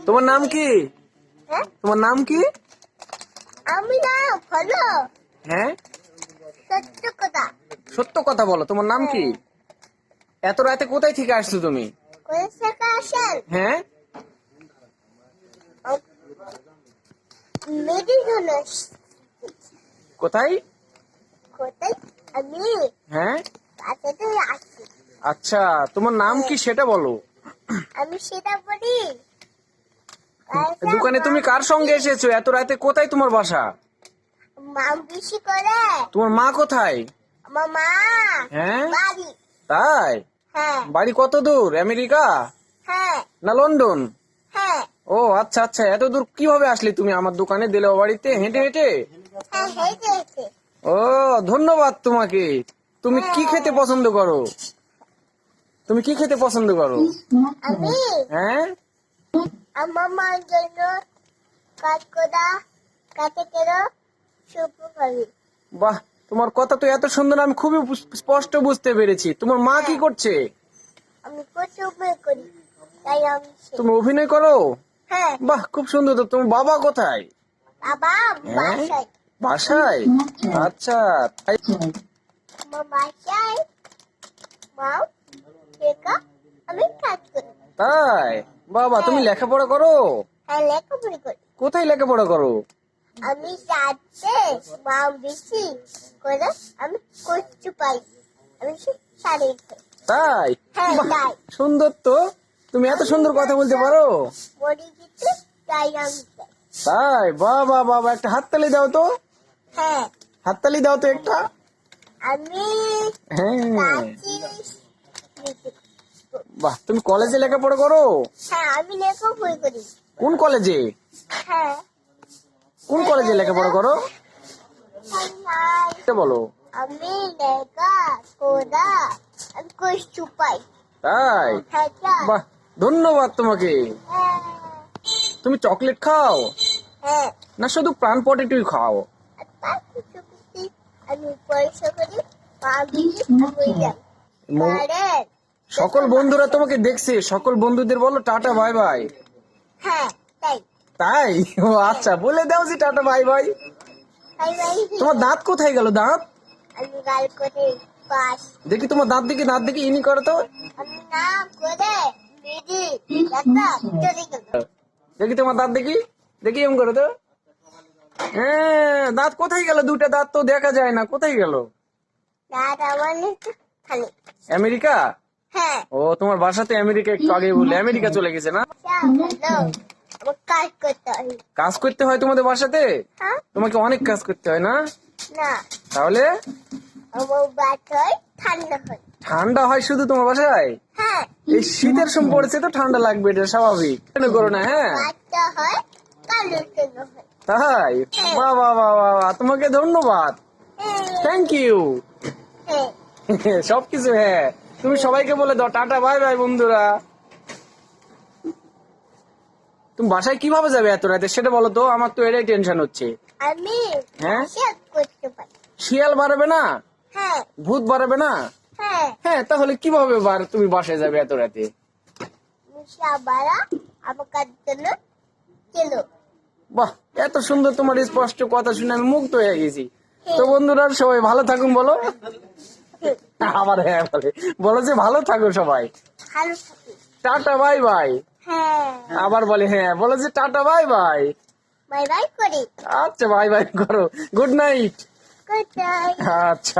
তোমার নাম কি? হ্যাঁ তোমার নাম কি? আমি না ভালো হ্যাঁ, সত্য কথা। সত্য কথা বলো, তোমার নাম কি? হ্যাঁ। এত রাতে কোথায় থেকে আসছো তুমি? কোথা থেকে আসেন? হ্যাঁ, মেডিকেল। কোথায়? কোথায়? আমি হ্যাঁ, কাছেতে আসছি। আচ্ছা, তোমার নাম কি সেটা বলো। আমি সেটা বলি। দোকানে তুমি কার সঙ্গে এসেছো? এত রাতে কোথায় তোমার বাসা? মাম বেশি করে। তোমার মা কোথায়? আমার মা হ্যাঁ, বাড়ি। তাই? হ্যাঁ বাড়ি কত দূর? আমেরিকা হ্যাঁ না লন্ডন? হ্যাঁ ও আচ্ছা আচ্ছা, এত দূর কিভাবে আসলে তুমি আমার দোকানে দিলে বাড়িতে হেঁটে হেঁটে? হ্যাঁ হেঁটে হেঁটে। ও, ধন্যবাদ তোমাকে। তুমি কি খেতে পছন্দ করো? তুমি কি খেতে পছন্দ করো? আমি হ্যাঁ, আমার মার জন্য কাজ করা কাছে কেরো শুভ করি। বাহ, তোমার কথা তো এত সুন্দর, আমি খুবই স্পষ্ট বুঝতে পেরেছি। তোমার মা কি করছে? আমি প্রচুর করি তাই আমি তুমি অভিনয় করো? হ্যাঁ বাহ, খুব সুন্দর। তো তোমার বাবা কোথায়? বাবা হ্যাঁ? বাসায়। বাসায়? আচ্ছা, তাই? আমার বাসায় মা দেখা আমি কাজ করি। তাই? বাবা, তুমি লেখাপড়া করো? হ্যাঁ লেখাপড়ি করি। কোথায় লেখাপড়া করো? আমি যাচ্ছে মা বেশি করে আমি কষ্ট পাই। আমি শাড়ি খাই। তাই? হ্যাঁ বাহ, তাই সুন্দর তো। তুমি এত সুন্দর কথা বলতে পারো? বড়ি দিতে তাই আমি খাই। তাই? বাহ বাহ বাহ বাহ, একটা হাততালি দাও তো। হ্যাঁ হাততালি দাও তো একটা। আমি হ্যাঁ, কাচিস। বাহ, তুমি কলেজে লেখাপড়া করো? হ্যাঁ আমি লেখাপড়ি করি। কোন কলেজে? হ্যাঁ কোন কলেজে লেখাপড়া করো? এটা বলো। আমি লেখা কোদা আমি কষ্ট পাই। তাই? হ্যাঁ তাই। বাহ, ধন্যবাদ তোমাকে। হ্যাঁ তুমি চকলেট খাও হ্যাঁ না শুধু প্রাণ পটেটোই খাও? আর তার কিছু কিছু আমি পয়সা করি মা দিদি হয়ে যাই। কারণ সকল বন্ধুরা তোমাকে দেখছে, সকল বন্ধুদের বলো টাটা বাই বাই। হ্যাঁ তাই তাই? ও আচ্ছা, বলে দাও যে টাটা বাই বাই। তাই ভাই তোমার দাঁত কোথায় গেল? দাঁত আমি গাল করে পাস। দেখি, তোমার দাঁত দেখি, দাঁত দেখি, ইনি করো তো। আমি না করে দিদি দেখা চলে গেল। দেখি তোমার দাঁত দেখি, দেখি এম করো তো। হ্যাঁ, দাঁত কোথায় গেল? দুটা দাঁত তো দেখা যায় না, কোথায় গেল? দাদা আমার নিচে খালি। আমেরিকা? হ্যাঁ ও, তোমার বাসাতে আমেরিকা, একটু আগে বললে আমেরিকা চলে গেছে না? হ্যালো আমার কাজ করতে হয়। কাজ করতে হয় তোমাদের বাসাতে? হ্যাঁ তোমাকে অনেক কাজ করতে হয় না? না তাহলে আমার বাসায় ঠান্ডা হয়। ঠান্ডা হয় শুধু তোমার বাসায়? হ্যাঁ এই শীতের সময় পড়েছে তো ঠান্ডা লাগবে, এটা স্বাভাবিক। কেন করো না? হ্যাঁ, বাচ্চা হয় কালো কেন হয়। তাই? বাহ বাহ বাহ বাহ বাহ, তোমাকে ধন্যবাদ, থ্যাংক ইউ। হ্যাঁ সবকিছু হ্যাঁ। তুমি সবাইকে বলে দাও টাটা বাই বাই বন্ধুরা। তুমি বাসায় কিভাবে যাবে এত রাতে সেটা বলো তো, আমার তো এটাই টেনশন হচ্ছে। আমি হ্যাঁ, শেষ করতে পারি। শিয়াল বাড়াবে না? হ্যাঁ ভূত বাড়াবে না? হ্যাঁ হ্যাঁ, তাহলে কিভাবে তুমি বাসায় যাবে এত রাতে? বাড়া আমার কাজ জন্য ছিল। বাহ, এত সুন্দর তোমার স্পষ্ট কথা শুনে আমি মুগ্ধ হয়ে গেছি। তো বন্ধুরা সবাই ভালো থাকুন বলো। আবার হ্যাঁ বলে, বলো যে ভালো থাকো সবাই। ভালো থাকি। Tata bye bye. হ্যাঁ আবার বলে হ্যাঁ, বলো যে tata bye bye. Bye bye করি। আচ্ছা, বাই বাই করো। Good night. কোথায়? আচ্ছা।